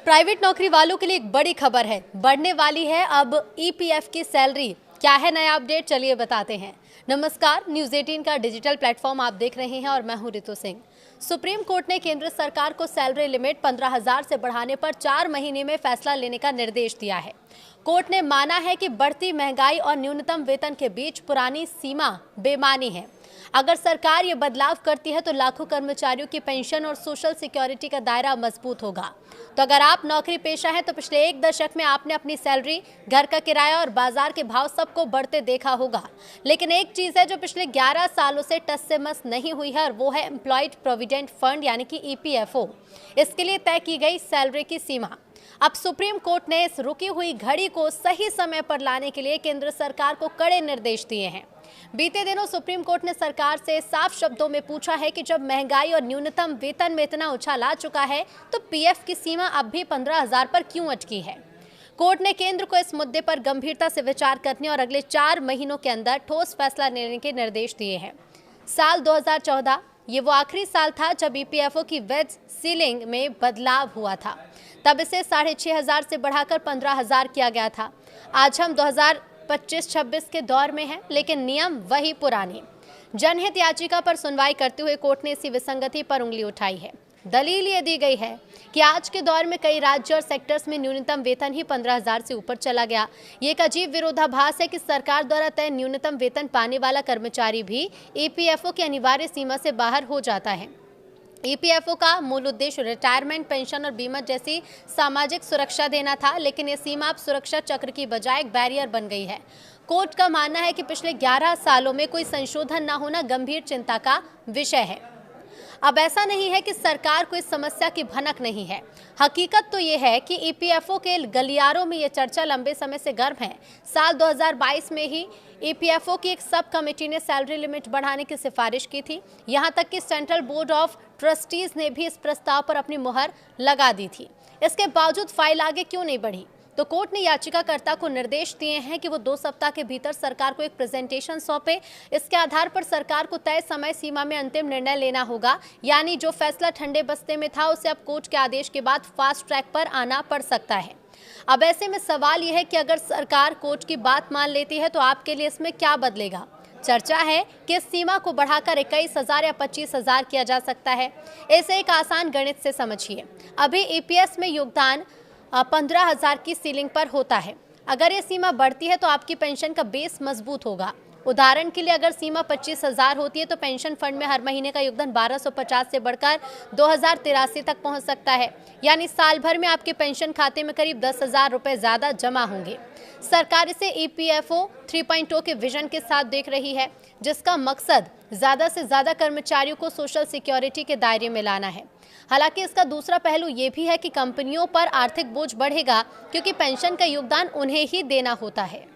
Private नौकरी वालों के लिए एक बड़ी खबर है। बढ़ने वाली है अब ईपीएफ की सैलरी। क्या है नया अपडेट, चलिए बताते हैं। नमस्कार, न्यूज़ 18 का डिजिटल प्लेटफॉर्म आप देख रहे हैं और मैं हूं रितु सिंह। सुप्रीम कोर्ट ने केंद्र सरकार को सैलरी लिमिट 15,000 से बढ़ाने पर 4 महीने में फैसला लेने का निर्देश दिया है। कोर्ट ने माना है कि बढ़ती महंगाई और न्यूनतम वेतन के बीच पुरानी सीमा बेमानी है। अगर सरकार ये बदलाव करती है तो लाखों कर्मचारियों की पेंशन और सोशल सिक्योरिटी का दायरा मजबूत होगा। तो अगर आप नौकरी पेशा हैं तो पिछले 1 दशक में आपने अपनी सैलरी, घर का किराया और बाजार के भाव सबको बढ़ते देखा होगा। लेकिन एक चीज है जो पिछले 11 सालों से टस से मस नहीं हुई है और वो है एम्प्लॉयड प्रोविडेंट फंड यानी कि ईपीएफओ। इसके लिए तय की गई सैलरी की सीमा। अब सुप्रीम कोर्ट ने इस रुकी हुई घड़ी को सही समय पर लाने के लिए केंद्र सरकार को कड़े निर्देश दिए हैं। बीते दिनों सुप्रीम कोर्ट ने सरकार से साफ शब्दों में पूछा है कि जब महंगाई और न्यूनतम वेतन में इतना उछाल आ चुका है तो पीएफ की सीमा अब भी 15,000 पर क्यों अटकी है। कोर्ट ने केंद्र को इस मुद्दे पर गंभीरता से विचार करने और अगले 4 महीनों के अंदर ठोस फैसला लेने के निर्देश दिए हैं। साल 2014 ये वो आखिरी साल था जब ईपीएफओ की वेज सीलिंग में बदलाव हुआ था। तब इसे 6,500 से बढ़ाकर 15,000 किया गया था। आज हम 2025-26 के दौर में हैं, लेकिन नियम वही पुराने। जनहित याचिका पर सुनवाई करते हुए कोर्ट ने इसी विसंगति पर उंगली उठाई है। दलील ये दी गई है कि आज के दौर में कई राज्य और सेक्टर्स में न्यूनतम वेतन ही 15,000 से ऊपर चला गया। ये एक अजीब विरोधाभास है कि सरकार द्वारा तय न्यूनतम वेतन पाने वाला कर्मचारी भी ईपीएफओ की अनिवार्य सीमा से बाहर हो जाता है। ईपीएफओ का मूल उद्देश्य रिटायरमेंट, पेंशन और बीमा जैसी सामाजिक सुरक्षा देना था, लेकिन ये सीमा अब सुरक्षा चक्र की बजाय एक बैरियर बन गई है। कोर्ट का मानना है कि पिछले 11 सालों में कोई संशोधन न होना गंभीर चिंता का विषय है। अब ऐसा नहीं है कि सरकार को इस समस्या की भनक नहीं है। हकीकत तो ये है कि ईपीएफओ के गलियारों में ये चर्चा लंबे समय से गर्म है। साल 2022 में ही ईपीएफओ की एक सब कमेटी ने सैलरी लिमिट बढ़ाने की सिफारिश की थी। यहाँ तक कि सेंट्रल बोर्ड ऑफ ट्रस्टीज ने भी इस प्रस्ताव पर अपनी मुहर लगा दी थी। इसके बावजूद फाइल आगे क्यों नहीं बढ़ी? तो कोर्ट ने याचिकाकर्ता को निर्देश दिए हैं कि वो 2 सप्ताह के भीतर सरकार को एक प्रेजेंटेशन सौंपे। इसके आधार पर सरकार को तय समय सीमा में अंतिम निर्णय लेना होगा। यानी जो फैसला ठंडे बस्ते में था उसे अब कोर्ट के आदेश के बाद फास्ट ट्रैक पर आना पड़ सकता है। अब ऐसे में सवाल यह है कि अगर सरकार कोर्ट की बात मान लेती है तो आपके लिए इसमें क्या बदलेगा? चर्चा है कि इस सीमा को बढ़ाकर 21,000 या 25,000 किया जा सकता है। इसे एक आसान गणित से समझिए। अभी ईपीएस में योगदान 15,000 की सीलिंग पर होता है। अगर ये सीमा बढ़ती है तो आपकी पेंशन का बेस मजबूत होगा। उदाहरण के लिए अगर सीमा 25,000 होती है तो पेंशन फंड में हर महीने का योगदान 1,250 से बढ़कर 2,083 तक पहुंच सकता है। यानी साल भर में आपके पेंशन खाते में करीब 10,000 रुपए ज्यादा जमा होंगे। सरकार इसे ईपीएफओ 3.0 के विजन के साथ देख रही है, जिसका मकसद ज्यादा से ज्यादा कर्मचारियों को सोशल सिक्योरिटी के दायरे में लाना है। हालांकि इसका दूसरा पहलू ये भी है कि कंपनियों पर आर्थिक बोझ बढ़ेगा, क्योंकि पेंशन का योगदान उन्हें ही देना होता है।